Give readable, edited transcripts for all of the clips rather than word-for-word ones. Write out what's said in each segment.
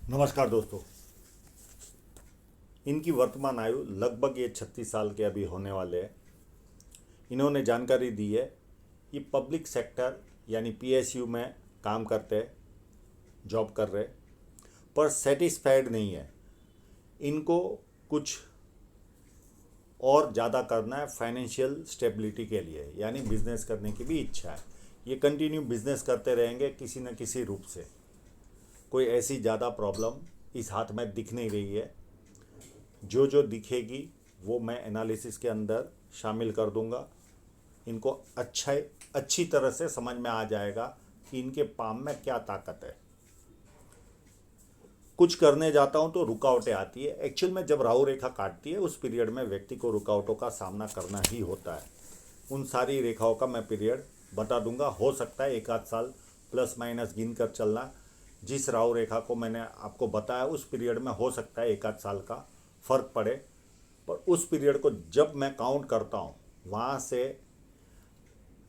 नमस्कार दोस्तों। इनकी वर्तमान आयु लगभग ये 36 साल के अभी होने वाले हैं। इन्होंने जानकारी दी है ये पब्लिक सेक्टर यानी पीएसयू में काम करते हैं, जॉब कर रहे, पर सेटिस्फाइड नहीं है। इनको कुछ और ज़्यादा करना है फाइनेंशियल स्टेबिलिटी के लिए, यानी बिजनेस करने की भी इच्छा है। ये कंटिन्यू बिजनेस करते रहेंगे किसी न किसी रूप से। कोई ऐसी ज़्यादा प्रॉब्लम इस हाथ में दिख नहीं रही है। जो जो दिखेगी वो मैं एनालिसिस के अंदर शामिल कर दूंगा। इनको अच्छी तरह से समझ में आ जाएगा कि इनके पाम में क्या ताकत है। कुछ करने जाता हूं तो रुकावटें आती है। एक्चुअल में जब राहु रेखा काटती है उस पीरियड में व्यक्ति को रुकावटों का सामना करना ही होता है। उन सारी रेखाओं का मैं पीरियड बता दूंगा। हो सकता है एक आध साल प्लस माइनस गिन कर चलना। जिस राहु रेखा को मैंने आपको बताया उस पीरियड में हो सकता है एक आध साल का फ़र्क पड़े, पर उस पीरियड को जब मैं काउंट करता हूँ वहाँ से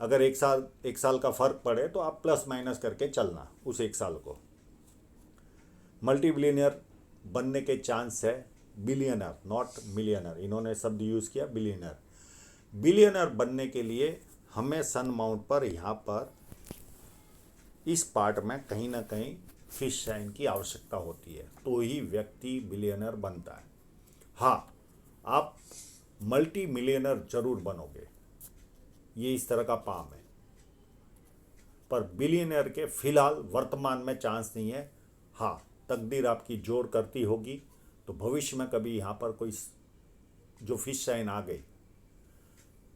अगर एक साल का फ़र्क पड़े तो आप प्लस माइनस करके चलना उस एक साल को। मल्टी बिलियनर बनने के चांस है। बिलियनर नॉट मिलियनर, इन्होंने शब्द यूज़ किया बिलियनर। बिलियनर बनने के लिए हमें सन माउंट पर यहाँ पर इस पार्ट में कहीं ना कहीं फिश साइन की आवश्यकता होती है, तो ही व्यक्ति बिलियनर बनता है। हाँ, आप मल्टी मिलियनर जरूर बनोगे, ये इस तरह का पाम है, पर बिलियनर के फिलहाल वर्तमान में चांस नहीं है। हाँ, तकदीर आपकी जोर करती होगी तो भविष्य में कभी यहाँ पर कोई जो फिश साइन आ गई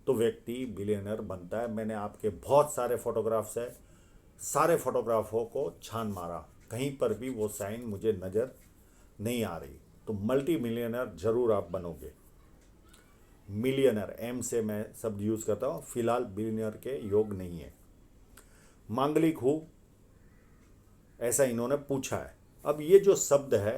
तो व्यक्ति बिलियनर बनता है। मैंने आपके बहुत सारे फोटोग्राफ्स है, सारे फोटोग्राफों को छान मारा, कहीं पर भी वो साइन मुझे नज़र नहीं आ रही। तो मल्टी मिलियनर जरूर आप बनोगे। मिलियनर एम से मैं शब्द यूज़ करता हूँ, फिलहाल बिलियनर के योग नहीं है। मांगलिक हूँ ऐसा इन्होंने पूछा है। अब ये जो शब्द है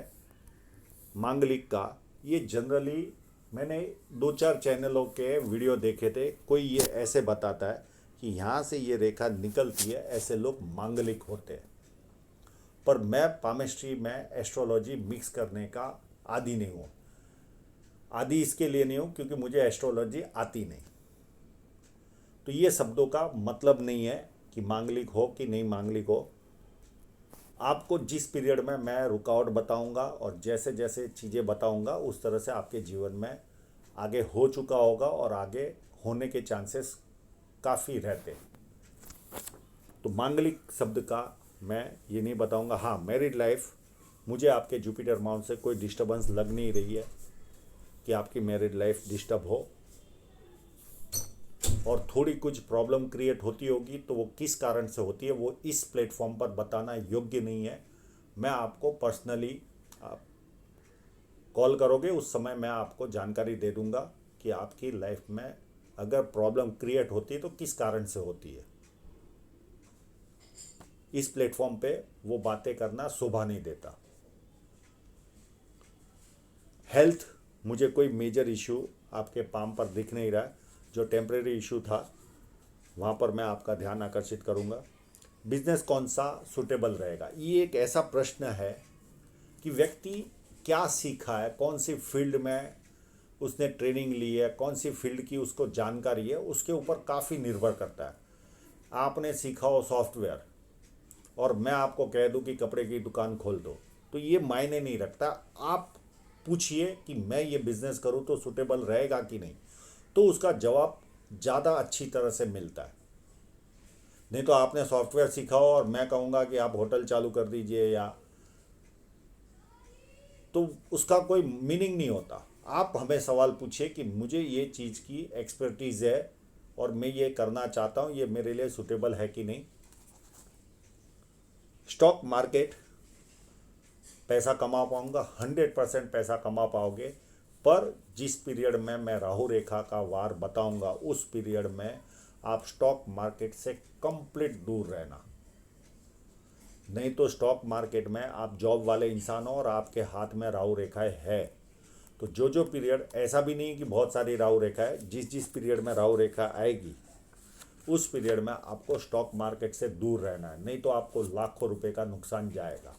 मांगलिक का, ये जनरली मैंने दो चार चैनलों के वीडियो देखे थे। कोई ये ऐसे बताता है कि यहाँ से ये रेखा निकलती है, ऐसे लोग मांगलिक होते हैं। पर मैं पामिस्ट्री में एस्ट्रोलॉजी मिक्स करने का आदी नहीं हूँ। आदि इसके लिए नहीं हूँ क्योंकि मुझे एस्ट्रोलॉजी आती नहीं। तो ये शब्दों का मतलब नहीं है कि मांगलिक हो कि नहीं मांगलिक हो। आपको जिस पीरियड में मैं रुकावट बताऊंगा और जैसे जैसे चीज़ें बताऊंगा उस तरह से आपके जीवन में आगे हो चुका होगा और आगे होने के चांसेस काफ़ी रहते हैं। तो मांगलिक शब्द का मैं ये नहीं बताऊंगा। हाँ, मैरिड लाइफ, मुझे आपके जुपिटर माउंट से कोई डिस्टर्बेंस लग नहीं रही है कि आपकी मैरिड लाइफ डिस्टर्ब हो, और थोड़ी कुछ प्रॉब्लम क्रिएट होती होगी तो वो किस कारण से होती है वो इस प्लेटफॉर्म पर बताना योग्य नहीं है। मैं आपको पर्सनली, आप कॉल करोगे उस समय मैं आपको जानकारी दे दूंगा कि आपकी लाइफ में अगर प्रॉब्लम क्रिएट होती है तो किस कारण से होती है। इस प्लेटफॉर्म पे वो बातें करना शोभा नहीं देता। हेल्थ, मुझे कोई मेजर इशू आपके पाम पर दिख नहीं रहा। जो टेम्परेरी इशू था वहाँ पर मैं आपका ध्यान आकर्षित करूँगा। बिजनेस कौन सा सूटेबल रहेगा, ये एक ऐसा प्रश्न है कि व्यक्ति क्या सीखा है, कौन सी फील्ड में उसने ट्रेनिंग ली है, कौन सी फील्ड की उसको जानकारी है, उसके ऊपर काफ़ी निर्भर करता है। आपने सीखा हो सॉफ्टवेयर और मैं आपको कह दूं कि कपड़े की दुकान खोल दो तो ये मायने नहीं रखता। आप पूछिए कि मैं ये बिज़नेस करूं तो सूटेबल रहेगा कि नहीं, तो उसका जवाब ज़्यादा अच्छी तरह से मिलता है। नहीं तो आपने सॉफ्टवेयर सीखा हो और मैं कहूँगा कि आप होटल चालू कर दीजिए या, तो उसका कोई मीनिंग नहीं होता। आप हमें सवाल पूछिए कि मुझे ये चीज़ की एक्सपर्टीज़ है और मैं ये करना चाहता हूँ, ये मेरे लिए सूटेबल है कि नहीं। स्टॉक मार्केट, पैसा कमा पाऊँगा, 100% पैसा कमा पाओगे, पर जिस पीरियड में मैं राहु रेखा का वार बताऊंगा उस पीरियड में आप स्टॉक मार्केट से कंप्लीट दूर रहना। नहीं तो स्टॉक मार्केट में आप जॉब वाले इंसान हो और आपके हाथ में राहु रेखाएं है, तो जो जो पीरियड, ऐसा भी नहीं कि बहुत सारी राहु रेखाएं, जिस जिस पीरियड में राहु रेखा आएगी उस पीरियड में आपको स्टॉक मार्केट से दूर रहना है, नहीं तो आपको लाखों रुपए का नुकसान जाएगा।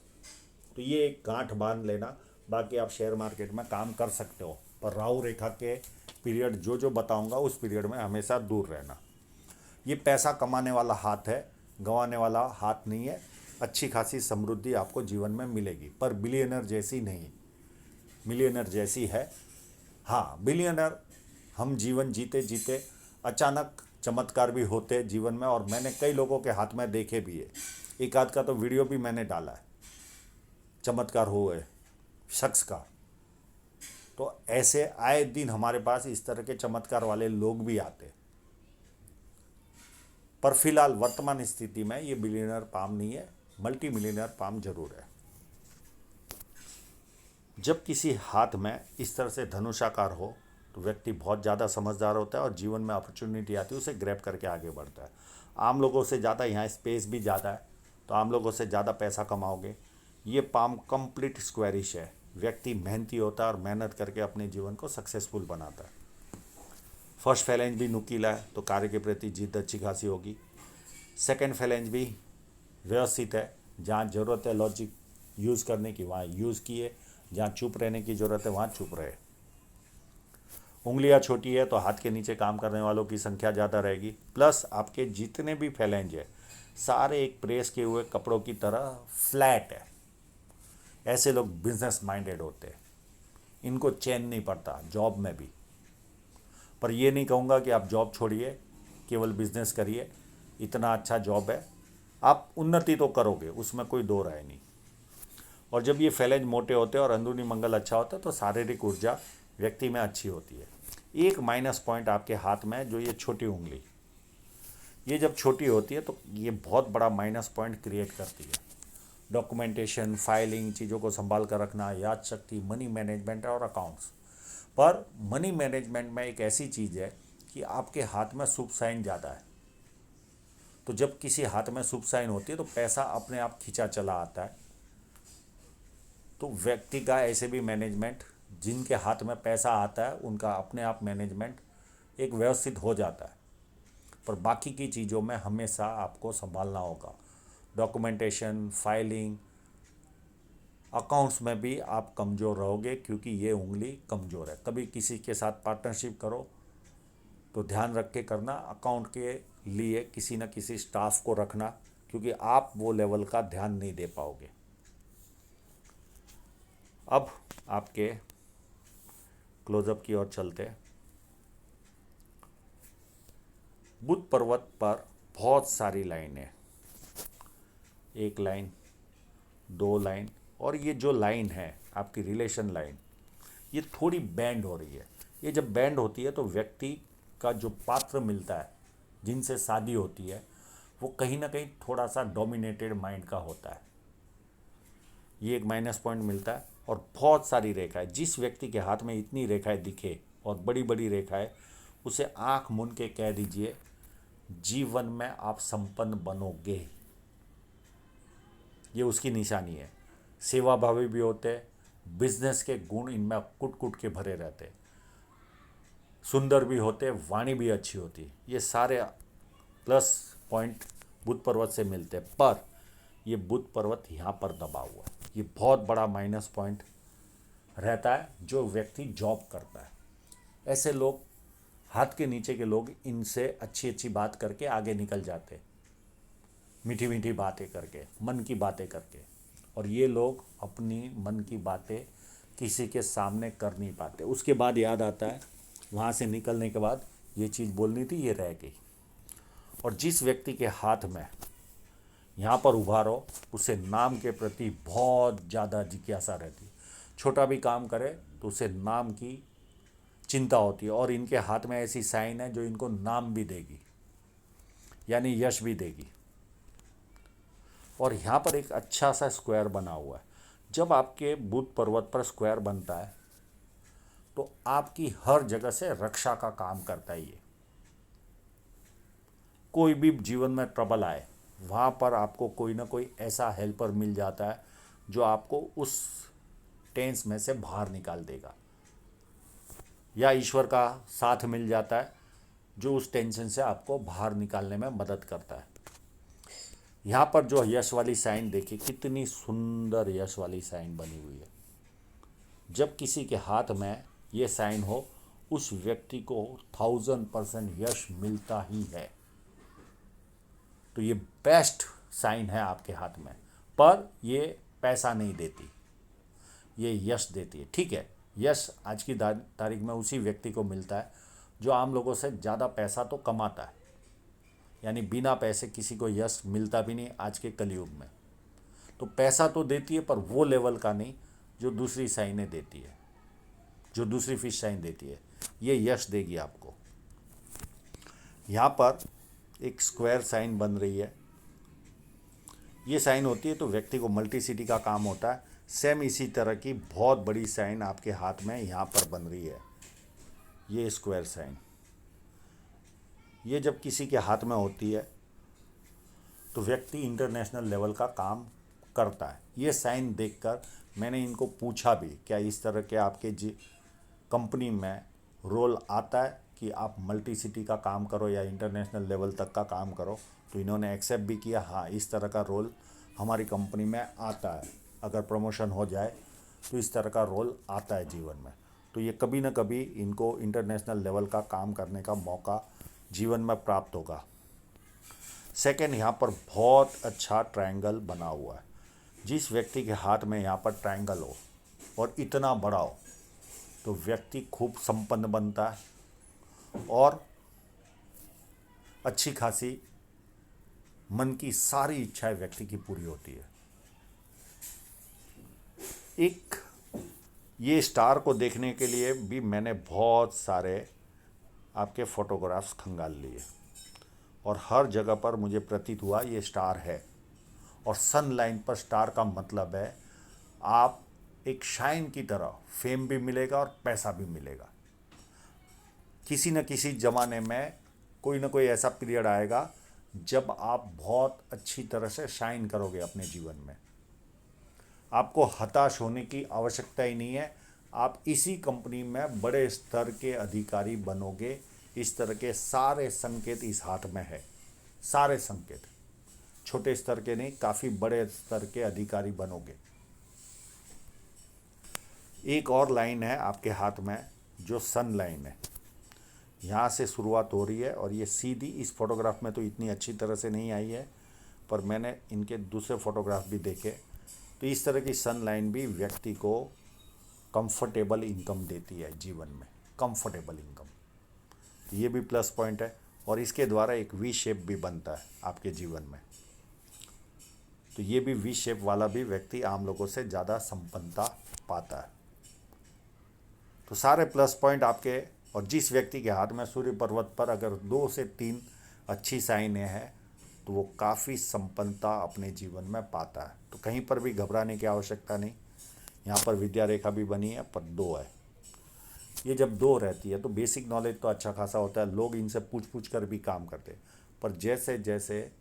तो ये एक गांठ बांध लेना। बाकी आप शेयर मार्केट में काम कर सकते हो, पर राहु रेखा के पीरियड जो जो बताऊंगा उस पीरियड में हमेशा दूर रहना। ये पैसा कमाने वाला हाथ है, गंवाने वाला हाथ नहीं है। अच्छी खासी समृद्धि आपको जीवन में मिलेगी, पर बिलियनर जैसी नहीं, मिलियनर जैसी है। हाँ, बिलियनर हम जीवन जीते जीते अचानक चमत्कार भी होते हैं जीवन में, और मैंने कई लोगों के हाथ में देखे भी है। एक आध का तो वीडियो भी मैंने डाला है चमत्कार हुए शख्स का। तो ऐसे आए दिन हमारे पास इस तरह के चमत्कार वाले लोग भी आते, पर फिलहाल वर्तमान स्थिति में ये बिलियनर पाम नहीं है, मल्टी मिलियनर पाम जरूर है। जब किसी हाथ में इस तरह से धनुषाकार हो तो व्यक्ति बहुत ज़्यादा समझदार होता है और जीवन में अपॉर्चुनिटी आती है उसे ग्रैब करके आगे बढ़ता है। आम लोगों से ज़्यादा यहाँ स्पेस भी ज़्यादा है, तो आम लोगों से ज़्यादा पैसा कमाओगे। ये पाम कंप्लीट स्क्वायरिश है। व्यक्ति मेहनती होता है और मेहनत करके अपने जीवन को सक्सेसफुल बनाता है। फर्स्ट फैलेंज भी नुकीला है, तो कार्य के प्रति जिद्द अच्छी खासी होगी। सेकेंड फैलेंज भी व्यवस्थित है, जहाँ ज़रूरत है लॉजिक यूज़ करने की वहाँ यूज़ किए, जहाँ चुप रहने की ज़रूरत है वहाँ चुप रहे। उंगलियाँ छोटी है तो हाथ के नीचे काम करने वालों की संख्या ज़्यादा रहेगी। प्लस आपके जितने भी फैलेंज है सारे एक प्रेस किए हुए कपड़ों की तरह फ्लैट है। ऐसे लोग बिजनेस माइंडेड होते हैं, इनको चैन नहीं पड़ता जॉब में भी। पर ये नहीं कहूँगा कि आप जॉब छोड़िए, केवल बिजनेस करिए, इतना अच्छा जॉब है, आप उन्नति तो करोगे, उसमें कोई दो राय नहीं। और जब ये फैलेंज मोटे होते हैं और अंदरूनी मंगल अच्छा होता है तो शारीरिक ऊर्जा व्यक्ति में अच्छी होती है। एक माइनस पॉइंट आपके हाथ में है, जो ये छोटी उंगली, ये जब छोटी होती है तो ये बहुत बड़ा माइनस पॉइंट क्रिएट करती है। डॉक्यूमेंटेशन, फाइलिंग, चीज़ों को संभाल कर रखना, याद शक्ति, मनी मैनेजमेंट और अकाउंट्स। पर मनी मैनेजमेंट में एक ऐसी चीज़ है कि आपके हाथ में शुभ साइन ज़्यादा है, तो जब किसी हाथ में शुभ साइन होती है तो पैसा अपने आप खींचा चला आता है। तो व्यक्ति का ऐसे भी मैनेजमेंट, जिनके हाथ में पैसा आता है उनका अपने आप मैनेजमेंट एक व्यवस्थित हो जाता है। पर बाकी की चीज़ों में हमेशा आपको संभालना होगा। डॉक्यूमेंटेशन, फाइलिंग, अकाउंट्स में भी आप कमज़ोर रहोगे, क्योंकि ये उंगली कमज़ोर है। कभी किसी के साथ पार्टनरशिप करो तो ध्यान रख के करना। अकाउंट के लिए किसी न किसी स्टाफ को रखना, क्योंकि आप वो लेवल का ध्यान नहीं दे पाओगे। अब आपके क्लोजअप की ओर चलते हैं। बुद्ध पर्वत पर बहुत सारी लाइनें, एक लाइन, दो लाइन, और ये जो लाइन है आपकी रिलेशन लाइन, ये थोड़ी बैंड हो रही है। ये जब बैंड होती है तो व्यक्ति का जो पात्र मिलता है, जिनसे शादी होती है, वो कहीं ना कहीं थोड़ा सा डोमिनेटेड माइंड का होता है। ये एक माइनस पॉइंट मिलता है। और बहुत सारी रेखाएं, जिस व्यक्ति के हाथ में इतनी रेखाएं दिखे और बड़ी बड़ी रेखाएं, उसे आंख मूंद के कह दीजिए जीवन में आप संपन्न बनोगे। ये उसकी निशानी है। सेवा भावी भी होते हैं, बिजनेस के गुण इनमें कुट कुट के भरे रहते, सुंदर भी होते, वाणी भी अच्छी होती। ये सारे प्लस पॉइंट बुध पर्वत से मिलते हैं। पर ये बुध पर्वत यहाँ पर दबा हुआ है, ये बहुत बड़ा माइनस पॉइंट रहता है। जो व्यक्ति जॉब करता है, ऐसे लोग, हाथ के नीचे के लोग, इनसे अच्छी अच्छी बात करके आगे निकल जाते, मीठी मीठी बातें करके, मन की बातें करके। और ये लोग अपनी मन की बातें किसी के सामने कर नहीं पाते। उसके बाद याद आता है वहाँ से निकलने के बाद ये चीज़ बोलनी थी, ये रह गई। और जिस व्यक्ति के हाथ में यहाँ पर उभारो, उसे नाम के प्रति बहुत ज़्यादा जिज्ञासा रहती है। छोटा भी काम करे तो उसे नाम की चिंता होती है। और इनके हाथ में ऐसी साइन है जो इनको नाम भी देगी, यानी यश भी देगी। और यहाँ पर एक अच्छा सा स्क्वायर बना हुआ है। जब आपके बुध पर्वत पर स्क्वायर बनता है तो आपकी हर जगह से रक्षा का काम करता है ये। कोई भी जीवन में ट्रबल आए, वहाँ पर आपको कोई ना कोई ऐसा हेल्पर मिल जाता है जो आपको उस टेंस में से बाहर निकाल देगा, या ईश्वर का साथ मिल जाता है जो उस टेंशन से आपको बाहर निकालने में मदद करता है। यहाँ पर जो यश वाली साइन देखिए, कितनी सुंदर यश वाली साइन बनी हुई है। जब किसी के हाथ में ये साइन हो, उस व्यक्ति को 1000% यश मिलता ही है। तो ये बेस्ट साइन है आपके हाथ में, पर ये पैसा नहीं देती, ये यश देती है। ठीक है, यश आज की तारीख में उसी व्यक्ति को मिलता है जो आम लोगों से ज़्यादा पैसा तो कमाता है, यानी बिना पैसे किसी को यश मिलता भी नहीं आज के कलयुग में। तो पैसा तो देती है, पर वो लेवल का नहीं जो दूसरी साइनें देती है, जो दूसरी फिश साइन देती है। ये यश देगी आपको। यहाँ पर एक स्क्वायर साइन बन रही है। ये साइन होती है तो व्यक्ति को मल्टीसिटी का काम होता है। सेम इसी तरह की बहुत बड़ी साइन आपके हाथ में यहाँ पर बन रही है, ये स्क्वायर साइन। ये जब किसी के हाथ में होती है तो व्यक्ति इंटरनेशनल लेवल का काम करता है। ये साइन देखकर मैंने इनको पूछा भी, क्या इस तरह के आपके कंपनी में रोल आता है कि आप मल्टी सिटी का काम करो या इंटरनेशनल लेवल तक का काम करो। तो इन्होंने एक्सेप्ट भी किया, हाँ इस तरह का रोल हमारी कंपनी में आता है, अगर प्रमोशन हो जाए तो इस तरह का रोल आता है जीवन में। तो ये कभी ना कभी इनको इंटरनेशनल लेवल का काम करने का मौका जीवन में प्राप्त होगा। सेकेंड, यहाँ पर बहुत अच्छा ट्रायंगल बना हुआ है। जिस व्यक्ति के हाथ में यहाँ पर ट्रायंगल हो और इतना बड़ा हो, तो व्यक्ति खूब संपन्न बनता है और अच्छी खासी मन की सारी इच्छाएं व्यक्ति की पूरी होती है। एक ये स्टार को देखने के लिए भी मैंने बहुत सारे आपके फोटोग्राफ्स खंगाल लिए और हर जगह पर मुझे प्रतीत हुआ ये स्टार है। और सन लाइन पर स्टार का मतलब है आप एक शाइन की तरह, फेम भी मिलेगा और पैसा भी मिलेगा। किसी न किसी ज़माने में कोई ना कोई ऐसा पीरियड आएगा जब आप बहुत अच्छी तरह से शाइन करोगे अपने जीवन में। आपको हताश होने की आवश्यकता ही नहीं है। आप इसी कंपनी में बड़े स्तर के अधिकारी बनोगे। इस तरह के सारे संकेत इस हाथ में है, सारे संकेत, छोटे स्तर के नहीं, काफ़ी बड़े स्तर के अधिकारी बनोगे। एक और लाइन है आपके हाथ में जो सन लाइन है, यहाँ से शुरुआत हो रही है और ये सीधी, इस फोटोग्राफ में तो इतनी अच्छी तरह से नहीं आई है, पर मैंने इनके दूसरे फोटोग्राफ भी देखे तो इस तरह की सन लाइन भी व्यक्ति को कंफर्टेबल इनकम देती है जीवन में, कंफर्टेबल इनकम। तो ये भी प्लस पॉइंट है और इसके द्वारा एक वी शेप भी बनता है आपके जीवन में। तो ये भी वी शेप वाला भी व्यक्ति आम लोगों से ज़्यादा संपन्नता पाता है। तो सारे प्लस पॉइंट आपके, और जिस व्यक्ति के हाथ में सूर्य पर्वत पर अगर 2 से 3 अच्छी साइनें हैं तो वो काफ़ी संपन्नता अपने जीवन में पाता है। तो कहीं पर भी घबराने की आवश्यकता नहीं। यहाँ पर विद्या रेखा भी बनी है पर 2 है। ये जब 2 रहती है तो बेसिक नॉलेज तो अच्छा खासा होता है, लोग इनसे पूछ पूछ कर भी काम करते हैं। पर जैसे जैसे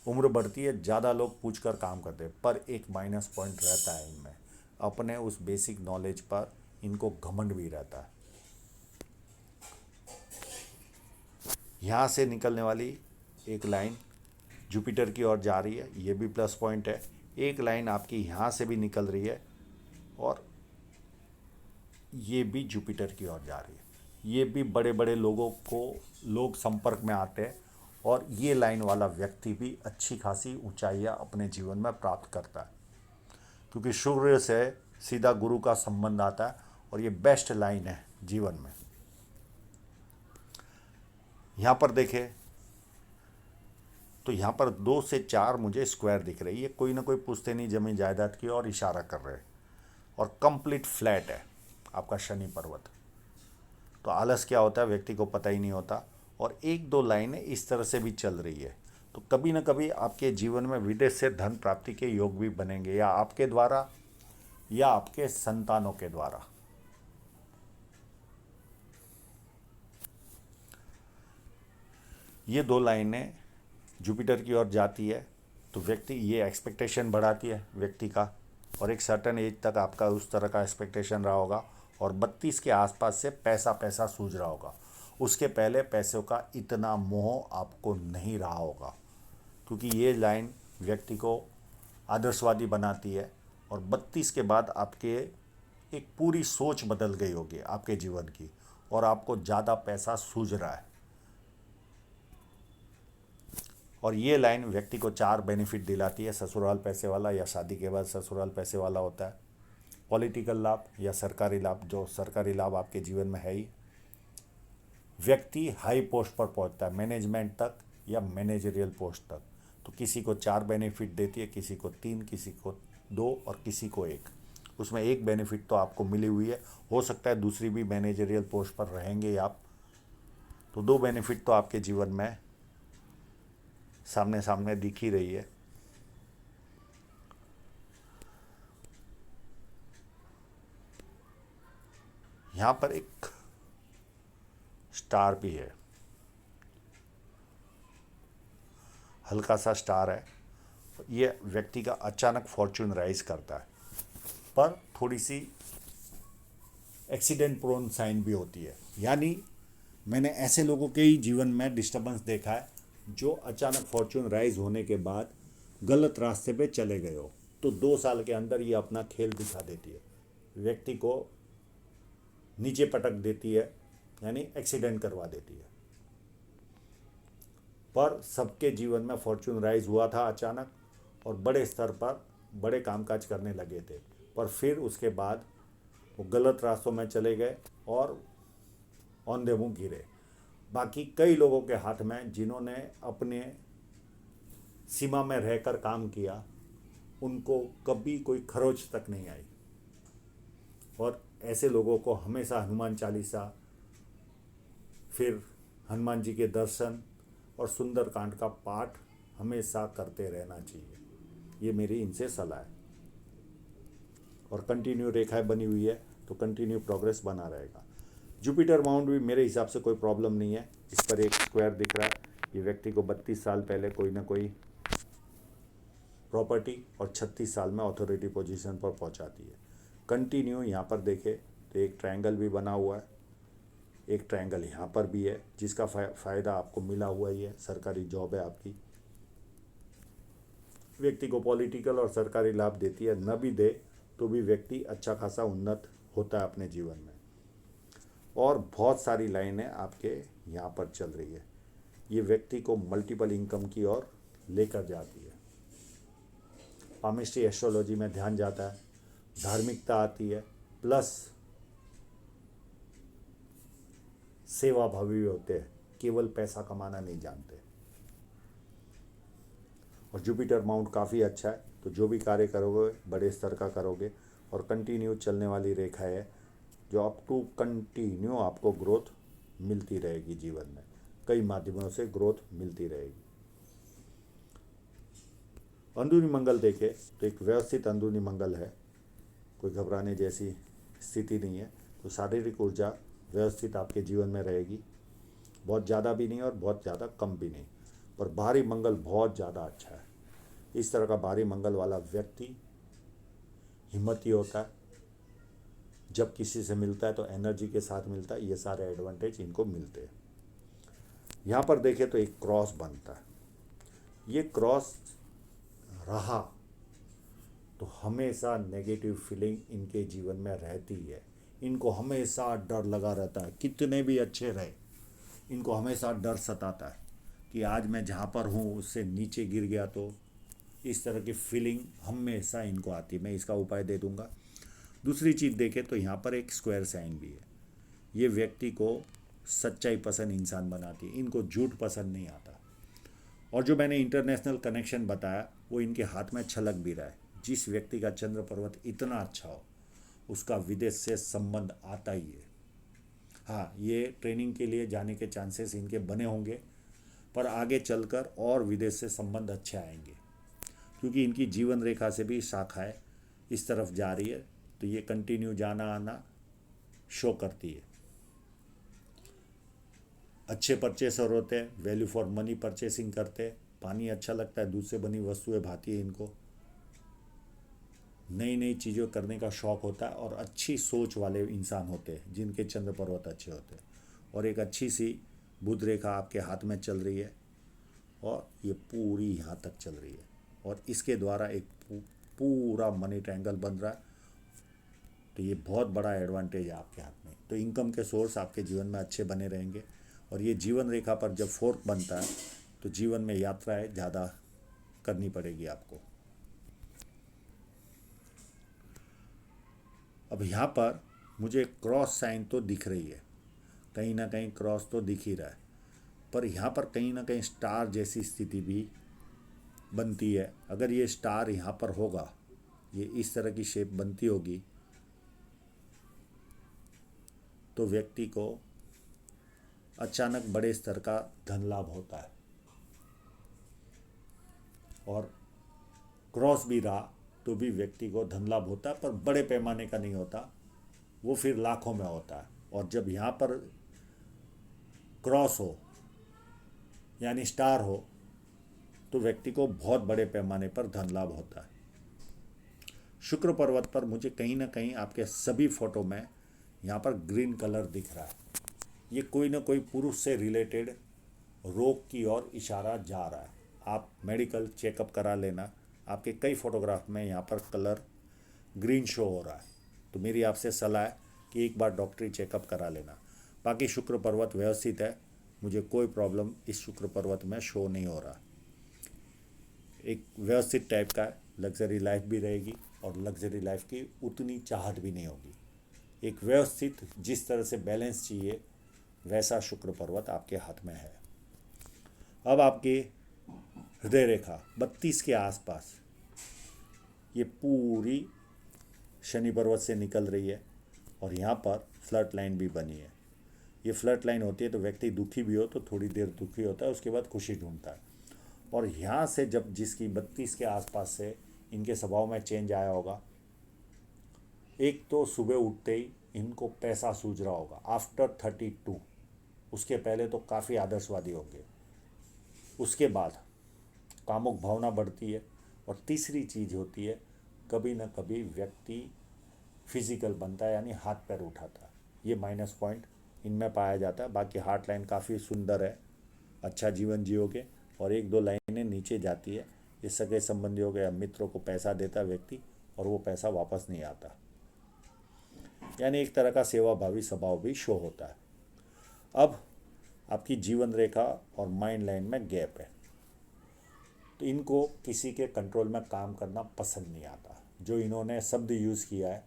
उम्र बढ़ती है ज़्यादा लोग पूछ कर काम करते हैं, पर एक माइनस पॉइंट रहता है इनमें, अपने उस बेसिक नॉलेज पर इनको घमंड भी रहता है। यहाँ से निकलने वाली एक लाइन जुपिटर की ओर जा रही है, ये भी प्लस पॉइंट है। एक लाइन आपकी यहाँ से भी निकल रही है और ये भी जुपिटर की ओर जा रही है। ये भी बड़े बड़े लोगों को लोग संपर्क में आते हैं और ये लाइन वाला व्यक्ति भी अच्छी खासी ऊंचाइयाँ अपने जीवन में प्राप्त करता है, क्योंकि सूर्य से सीधा गुरु का संबंध आता है और ये बेस्ट लाइन है जीवन में। यहाँ पर देखें तो यहाँ पर 2 से 4 मुझे स्क्वायर दिख रही है, कोई ना कोई पुश्तैनी जमीन जायदाद की ओर इशारा कर रहे हैं और कंप्लीट फ्लैट है आपका शनि पर्वत। तो आलस क्या होता है व्यक्ति को पता ही नहीं होता। और 1-2 लाइनें इस तरह से भी चल रही है, तो कभी ना कभी आपके जीवन में विदेश से धन प्राप्ति के योग भी बनेंगे, या आपके द्वारा या आपके संतानों के द्वारा। ये 2 लाइनें जुपिटर की ओर जाती है तो व्यक्ति, ये एक्सपेक्टेशन बढ़ाती है व्यक्ति का, और एक सर्टेन एज तक आपका उस तरह का एक्सपेक्टेशन रहा होगा और 32 के आसपास से पैसा पैसा सूझ रहा होगा। उसके पहले पैसों का इतना मोह आपको नहीं रहा होगा, क्योंकि ये लाइन व्यक्ति को आदर्शवादी बनाती है। और 32 के बाद आपके एक पूरी सोच बदल गई होगी आपके जीवन की, और आपको ज़्यादा पैसा सूझ रहा है। और ये लाइन व्यक्ति को 4 बेनिफिट दिलाती है। ससुराल पैसे वाला या शादी के बाद ससुराल पैसे वाला होता है। पॉलिटिकल लाभ या सरकारी लाभ, जो सरकारी लाभ आपके जीवन में है ही। व्यक्ति हाई पोस्ट पर पहुंचता है, मैनेजमेंट तक या मैनेजरियल पोस्ट तक। तो किसी को 4 बेनिफिट देती है, किसी को 3, किसी को 2 और किसी को 1। उसमें एक बेनिफिट तो आपको मिली हुई है, हो सकता है दूसरी भी मैनेजरियल पोस्ट पर रहेंगे आप, तो 2 बेनिफिट तो आपके जीवन में सामने सामने दिख ही रही है। यहाँ पर एक स्टार भी है, हल्का सा स्टार है। ये व्यक्ति का अचानक फॉर्च्यून राइज करता है, पर थोड़ी सी एक्सीडेंट प्रोन साइन भी होती है। यानी मैंने ऐसे लोगों के ही जीवन में डिस्टर्बेंस देखा है जो अचानक फॉर्च्यून राइज होने के बाद गलत रास्ते पे चले गए हो, तो 2 साल के अंदर ये अपना खेल दिखा देती है, व्यक्ति को नीचे पटक देती है, यानी एक्सीडेंट करवा देती है। पर सबके जीवन में फॉर्च्यून राइज हुआ था अचानक, और बड़े स्तर पर बड़े कामकाज करने लगे थे, पर फिर उसके बाद वो गलत रास्तों में चले गए और औंधे मुँह गिरे। बाकी कई लोगों के हाथ में जिन्होंने अपने सीमा में रहकर काम किया, उनको कभी कोई खरोच तक नहीं आई। और ऐसे लोगों को हमेशा हनुमान चालीसा, फिर हनुमान जी के दर्शन और सुंदरकांड का पाठ हमेशा करते रहना चाहिए। ये मेरी इनसे सलाह है। और कंटिन्यू रेखाएं बनी हुई है तो कंटिन्यू प्रोग्रेस बना रहेगा। जुपिटर माउंट भी मेरे हिसाब से कोई प्रॉब्लम नहीं है। इस पर एक स्क्वायर दिख रहा है, ये व्यक्ति को 32 साल पहले कोई ना कोई प्रॉपर्टी और 36 साल में अथॉरिटी पोजीशन पर पहुंचाती है। कंटिन्यू यहाँ पर देखे तो एक ट्रायंगल भी बना हुआ है, एक ट्रायंगल यहाँ पर भी है, जिसका फ़ायदा आपको मिला हुआ ही है। सरकारी जॉब है आपकी, व्यक्ति को पॉलिटिकल और सरकारी लाभ देती है। न भी दे तो भी व्यक्ति अच्छा खासा उन्नत होता है अपने जीवन में। और बहुत सारी लाइनें आपके यहाँ पर चल रही है, ये व्यक्ति को मल्टीपल इनकम की ओर लेकर जाती है। पामिस्ट्री एस्ट्रोलॉजी में ध्यान जाता है, धार्मिकता आती है, प्लस सेवा भावी भी होते हैं, केवल पैसा कमाना नहीं जानते। और जुपिटर माउंट काफ़ी अच्छा है, तो जो भी कार्य करोगे बड़े स्तर का करोगे। और कंटिन्यू चलने वाली रेखा है जो अप टू कंटिन्यू आपको ग्रोथ मिलती रहेगी जीवन में, कई माध्यमों से ग्रोथ मिलती रहेगी। अंदरूनी मंगल देखे तो एक व्यवस्थित अंदरूनी मंगल है, कोई घबराने जैसी स्थिति नहीं है। तो शारीरिक ऊर्जा व्यवस्थित आपके जीवन में रहेगी, बहुत ज़्यादा भी नहीं और बहुत ज़्यादा कम भी नहीं। पर भारी मंगल बहुत ज़्यादा अच्छा है। इस तरह का भारी मंगल वाला व्यक्ति हिम्मती होता है, जब किसी से मिलता है तो एनर्जी के साथ मिलता है। ये सारे एडवांटेज इनको मिलते हैं। यहाँ पर देखें तो एक क्रॉस बनता है, ये क्रॉस रहा तो हमेशा नेगेटिव फीलिंग इनके जीवन में रहती है। इनको हमेशा डर लगा रहता है, कितने भी अच्छे रहे इनको हमेशा डर सताता है कि आज मैं जहाँ पर हूँ उससे नीचे गिर गया तो। इस तरह की फीलिंग हमेशा इनको आती है। मैं इसका उपाय दे दूँगा। दूसरी चीज़ देखें तो यहाँ पर एक स्क्वायर साइन भी है, ये व्यक्ति को सच्चाई पसंद इंसान बनाती है, इनको झूठ पसंद नहीं आता। और जो मैंने इंटरनेशनल कनेक्शन बताया वो इनके हाथ में छलक भी रहा है। जिस व्यक्ति का चंद्र पर्वत इतना अच्छा हो उसका विदेश से संबंध आता ही है। हाँ, ये ट्रेनिंग के लिए जाने के चांसेस इनके बने होंगे, पर आगे चलकर और विदेश से संबंध अच्छे आएंगे, क्योंकि इनकी जीवन रेखा से भी शाखाएं इस तरफ जा रही है। तो ये कंटिन्यू जाना आना शो करती है। अच्छे परचेसर होते हैं, वैल्यू फॉर मनी परचेसिंग करते हैं, पानी अच्छा लगता है, दूध से बनी वस्तुएं भाती है इनको, नई नई चीज़ों करने का शौक़ होता है। और अच्छी सोच वाले इंसान होते हैं जिनके चंद्र पर्वत अच्छे होते हैं। और एक अच्छी सी बुध रेखा आपके हाथ में चल रही है और ये पूरी यहाँ तक चल रही है और इसके द्वारा एक पूरा मनी ट्रायंगल बन रहा है। तो ये बहुत बड़ा एडवांटेज है आपके हाथ में। तो इनकम के सोर्स आपके जीवन में अच्छे बने रहेंगे। और ये जीवन रेखा पर जब फोर्क बनता है तो जीवन में यात्राएं ज़्यादा करनी पड़ेगी आपको। अब यहाँ पर मुझे क्रॉस साइन तो दिख रही है, कहीं ना कहीं क्रॉस तो दिख ही रहा है, पर यहाँ पर कहीं ना कहीं स्टार जैसी स्थिति भी बनती है। अगर ये स्टार यहाँ पर होगा, ये इस तरह की शेप बनती होगी, तो व्यक्ति को अचानक बड़े स्तर का धन लाभ होता है। और क्रॉस भी रहा तो भी व्यक्ति को धन लाभ होता है, पर बड़े पैमाने का नहीं होता, वो फिर लाखों में होता है। और जब यहाँ पर क्रॉस हो यानी स्टार हो तो व्यक्ति को बहुत बड़े पैमाने पर धन लाभ होता है। शुक्र पर्वत पर मुझे कहीं ना कहीं आपके सभी फोटो में यहाँ पर ग्रीन कलर दिख रहा है। ये कोई ना कोई पुरुष से रिलेटेड रोग की ओर इशारा जा रहा है। आप मेडिकल चेकअप करा लेना, आपके कई फोटोग्राफ में यहाँ पर कलर ग्रीन शो हो रहा है। तो मेरी आपसे सलाह है कि एक बार डॉक्टरी चेकअप करा लेना। बाकी शुक्र पर्वत व्यवस्थित है, मुझे कोई प्रॉब्लम इस शुक्र पर्वत में शो नहीं हो रहा। एक व्यवस्थित टाइप का लग्जरी लाइफ भी रहेगी और लग्जरी लाइफ की उतनी चाहत भी नहीं होगी। एक व्यवस्थित जिस तरह से बैलेंस चाहिए वैसा शुक्र पर्वत आपके हाथ में है। अब आपकी हृदय रेखा 32 के आसपास ये पूरी शनि पर्वत से निकल रही है और यहाँ पर फ्लड लाइन भी बनी है। ये फ्लड लाइन होती है तो व्यक्ति दुखी भी हो तो थोड़ी देर दुखी होता है, उसके बाद खुशी ढूंढता है। और यहाँ से जब जिसकी 32 के आसपास से इनके स्वभाव में चेंज आया होगा, एक तो सुबह उठते ही इनको पैसा सूझ रहा होगा आफ्टर 32, उसके पहले तो काफ़ी आदर्शवादी होंगे। उसके बाद कामुक भावना बढ़ती है और तीसरी चीज़ होती है कभी ना कभी व्यक्ति फिजिकल बनता है यानी हाथ पैर उठाता है। ये माइनस पॉइंट इनमें पाया जाता है। बाकी हार्ट लाइन काफ़ी सुंदर है, अच्छा जीवन जियोगे। और एक दो लाइनें नीचे जाती है, ये सगे संबंधियों के या मित्रों को पैसा देता व्यक्ति और वो पैसा वापस नहीं आता, यानी एक तरह का सेवाभावी स्वभाव भी शो होता है। अब आपकी जीवन रेखा और माइंड लाइन में गैप है, तो इनको किसी के कंट्रोल में काम करना पसंद नहीं आता। जो इन्होंने शब्द यूज़ किया है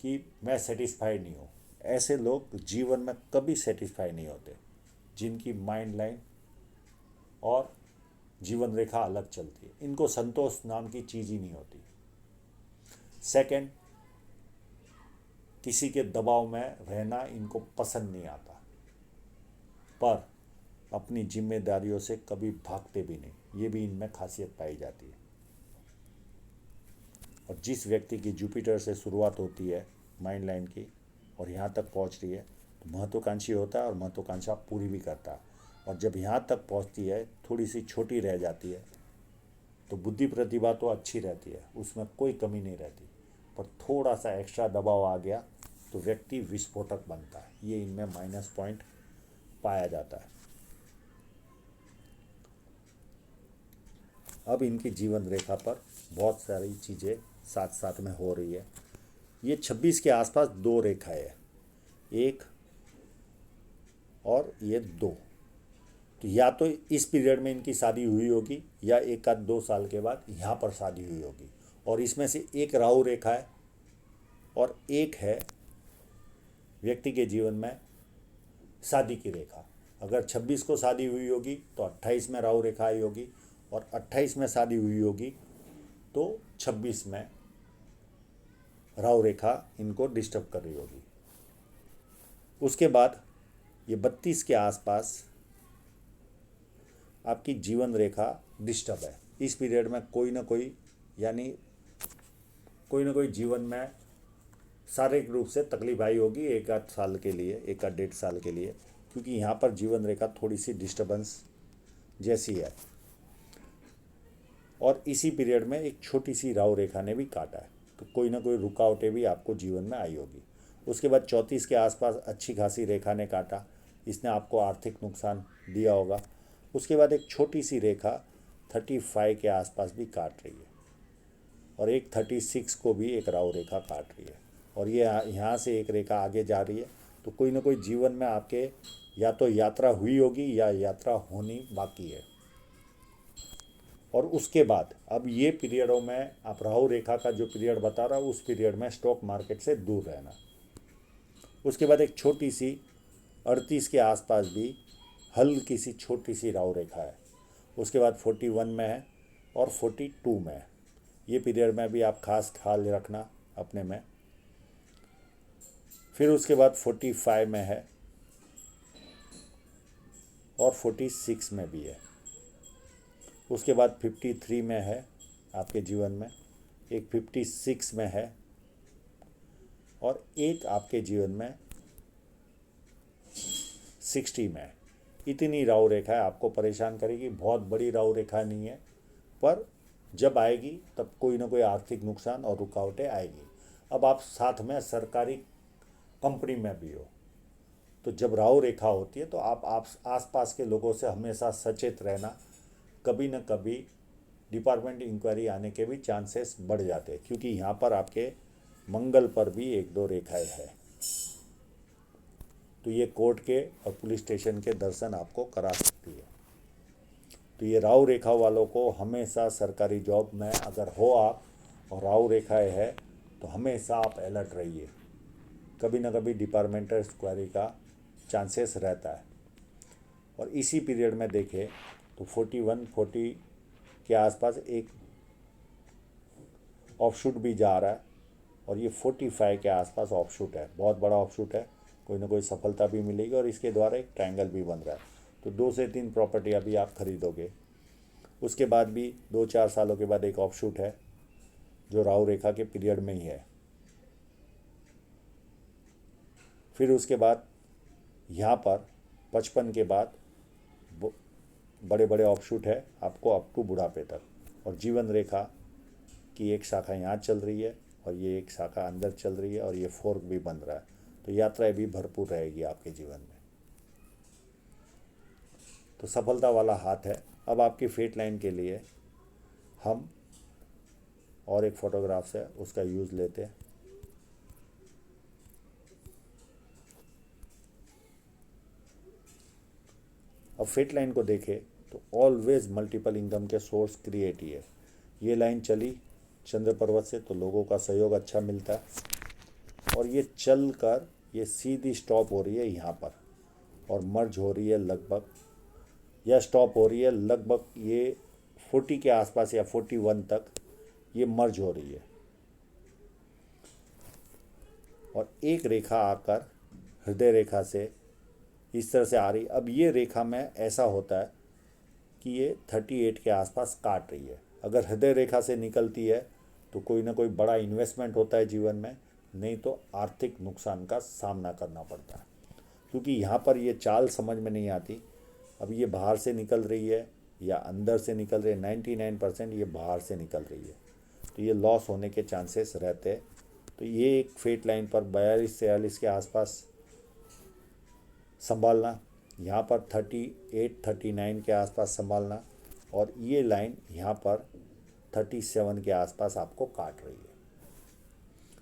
कि मैं सेटिस्फाइड नहीं हूँ, ऐसे लोग जीवन में कभी सेटिस्फाई नहीं होते जिनकी माइंड लाइन और जीवन रेखा अलग चलती है। इनको संतोष नाम की चीज़ ही नहीं होती। सेकंड, किसी के दबाव में रहना इनको पसंद नहीं आता, पर अपनी जिम्मेदारियों से कभी भागते भी नहीं, ये भी इनमें खासियत पाई जाती है। और जिस व्यक्ति की जुपिटर से शुरुआत होती है माइंड लाइन की और यहाँ तक पहुँच रही है तो महत्वाकांक्षी होता है और महत्वाकांक्षा पूरी भी करता है। और जब यहाँ तक पहुँचती है थोड़ी सी छोटी रह जाती है तो बुद्धि प्रतिभा तो अच्छी रहती है, उसमें कोई कमी नहीं रहती, पर थोड़ा सा एक्स्ट्रा दबाव आ गया तो व्यक्ति विस्फोटक बनता है। ये इनमें माइनस पॉइंट पाया जाता है। अब इनकी जीवन रेखा पर बहुत सारी चीज़ें साथ साथ में हो रही है। ये 26 के आसपास दो रेखाएं है, एक और ये दो। तो या तो इस पीरियड में इनकी शादी हुई होगी या एक आध 2 साल के बाद यहाँ पर शादी हुई होगी। और इसमें से एक राहु रेखा है और एक है व्यक्ति के जीवन में शादी की रेखा। अगर 26 को शादी हुई होगी तो 28 में राहु रेखा आई होगी और 28 में शादी हुई होगी तो 26 में राहु रेखा इनको डिस्टर्ब कर रही होगी। उसके बाद ये 32 के आसपास आपकी जीवन रेखा डिस्टर्ब है। इस पीरियड में कोई ना कोई यानी कोई ना कोई जीवन में शारीरिक रूप से तकलीफ आई होगी एक आध साल के लिए, एक आध 1.5 साल के लिए, क्योंकि यहाँ पर जीवन रेखा थोड़ी सी डिस्टर्बेंस जैसी है। और इसी पीरियड में एक छोटी सी राहु रेखा ने भी काटा है, तो कोई ना कोई रुकावटें भी आपको जीवन में आई होगी। उसके बाद 34 के आसपास अच्छी खासी रेखा ने काटा, इसने आपको आर्थिक नुकसान दिया होगा। उसके बाद एक छोटी सी रेखा 35 के आसपास भी काट रही है और एक 36 को भी एक राहु रेखा काट रही है और ये यहाँ से एक रेखा आगे जा रही है। तो कोई ना कोई जीवन में आपके या तो यात्रा हुई होगी या यात्रा होनी बाकी है। और उसके बाद अब ये पीरियडों में आप राहु रेखा का जो पीरियड बता रहा हूँ उस पीरियड में स्टॉक मार्केट से दूर रहना। उसके बाद एक छोटी सी 38 के आसपास भी हल्की सी छोटी सी राहु रेखा है। उसके बाद 41 में है और 42 में है। ये पीरियड में भी आप खास ख्याल रखना अपने में। फिर उसके बाद 45 में है और 46 में भी है। उसके बाद 53 में है आपके जीवन में, एक 56 में है और एक आपके जीवन में 60 में है। इतनी राहु रेखा आपको परेशान करेगी। बहुत बड़ी राहु रेखा नहीं है, पर जब आएगी तब कोई ना कोई आर्थिक नुकसान और रुकावटें आएगी। अब आप साथ में सरकारी कंपनी में भी हो, तो जब राहु रेखा होती है तो आप आसपास के लोगों से हमेशा सचेत रहना। कभी न कभी डिपार्टमेंट इंक्वायरी आने के भी चांसेस बढ़ जाते हैं, क्योंकि यहाँ पर आपके मंगल पर भी एक दो रेखाएं हैं। तो ये कोर्ट के और पुलिस स्टेशन के दर्शन आपको करा सकती है। तो ये राहु रेखा वालों को हमेशा सरकारी जॉब में अगर हो आप और राहु रेखाएं है तो हमेशा आप अलर्ट रहिए। कभी ना कभी डिपार्टमेंटल इंक्वायरी का चांसेस रहता है। और इसी पीरियड में देखें तो 41-40 के आसपास एक ऑफशूट भी जा रहा है और ये 45 के आसपास ऑफशूट है। बहुत बड़ा ऑफशूट है, कोई ना कोई सफलता भी मिलेगी और इसके द्वारा एक ट्रायंगल भी बन रहा है। तो 2 से 3 प्रॉपर्टी अभी आप खरीदोगे। उसके बाद भी 2-4 सालों के बाद एक ऑफशूट है जो राहु रेखा के पीरियड में ही है। फिर उसके बाद यहाँ पर 55 के बाद बड़े बड़े ऑफशूट है आपको अप टू बुढ़ापे तक। और जीवन रेखा की एक शाखा यहाँ चल रही है और ये एक शाखा अंदर चल रही है और ये फोर्क भी बन रहा है। तो यात्राएं भी भरपूर रहेगी आपके जीवन में। तो सफलता वाला हाथ है। अब आपकी फेट लाइन के लिए हम और एक फोटोग्राफ से उसका यूज़ लेते हैं। अब फेट लाइन को देखें तो ऑलवेज मल्टीपल इनकम के सोर्स क्रिएट ही है। ये लाइन चली चंद्र पर्वत से तो लोगों का सहयोग अच्छा मिलता है और ये चल कर ये सीधी स्टॉप हो रही है यहाँ पर और मर्ज हो रही है लगभग, या स्टॉप हो रही है लगभग ये 40 के आसपास या 41 तक ये मर्ज हो रही है। और एक रेखा आकर हृदय रेखा से इस तरह से आ रही। अब ये रेखा में ऐसा होता है कि ये 38 के आसपास काट रही है। अगर हृदय रेखा से निकलती है तो कोई ना कोई बड़ा इन्वेस्टमेंट होता है जीवन में, नहीं तो आर्थिक नुकसान का सामना करना पड़ता है। क्योंकि यहाँ पर ये चाल समझ में नहीं आती। अब ये बाहर से निकल रही है या अंदर से निकल रही है, 99% ये बाहर से निकल रही है, तो ये लॉस होने के चांसेस रहते हैं। तो ये एक फेट लाइन पर 42-43 के आसपास संभालना, यहाँ पर 38-39 के आसपास संभालना और ये लाइन यहाँ पर 37 के आसपास आपको काट रही है।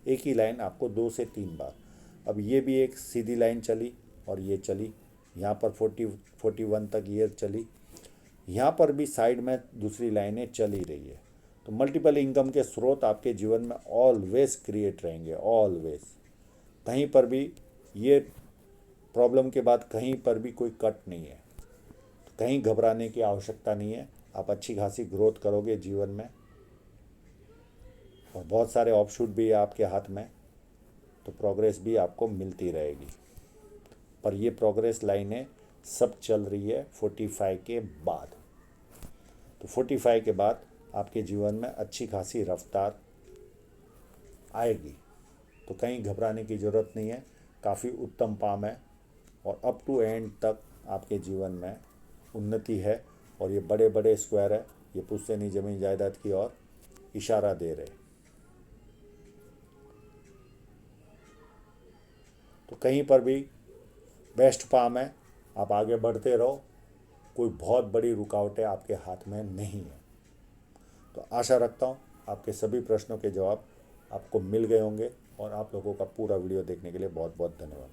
एक ही लाइन आपको 2 से 3 बार। अब ये भी एक सीधी लाइन चली और ये चली यहाँ पर 41 तक ये चली। यहाँ पर भी साइड में दूसरी लाइनें चल ही रही है। तो मल्टीपल इनकम के स्रोत आपके जीवन में ऑलवेज क्रिएट रहेंगे, ऑलवेज। कहीं पर भी ये प्रॉब्लम के बाद कहीं पर भी कोई कट नहीं है। कहीं घबराने की आवश्यकता नहीं है। आप अच्छी खासी ग्रोथ करोगे जीवन में और बहुत सारे ऑफशूट भी है आपके हाथ में, तो प्रोग्रेस भी आपको मिलती रहेगी। पर ये प्रोग्रेस लाइनें सब चल रही है 45 के बाद। तो 45 के बाद आपके जीवन में अच्छी खासी रफ्तार आएगी। तो कहीं घबराने की ज़रूरत नहीं है। काफ़ी उत्तम पाम है और अप टू एंड तक आपके जीवन में उन्नति है। और ये बड़े बड़े स्क्वायर है, ये पुश्तैनी ज़मीन जायदाद की ओर इशारा दे रहे। तो कहीं पर भी बेस्ट पाम है आप आगे बढ़ते रहो, कोई बहुत बड़ी रुकावटें आपके हाथ में नहीं है। तो आशा रखता हूँ आपके सभी प्रश्नों के जवाब आपको मिल गए होंगे, और आप लोगों का पूरा वीडियो देखने के लिए बहुत बहुत धन्यवाद।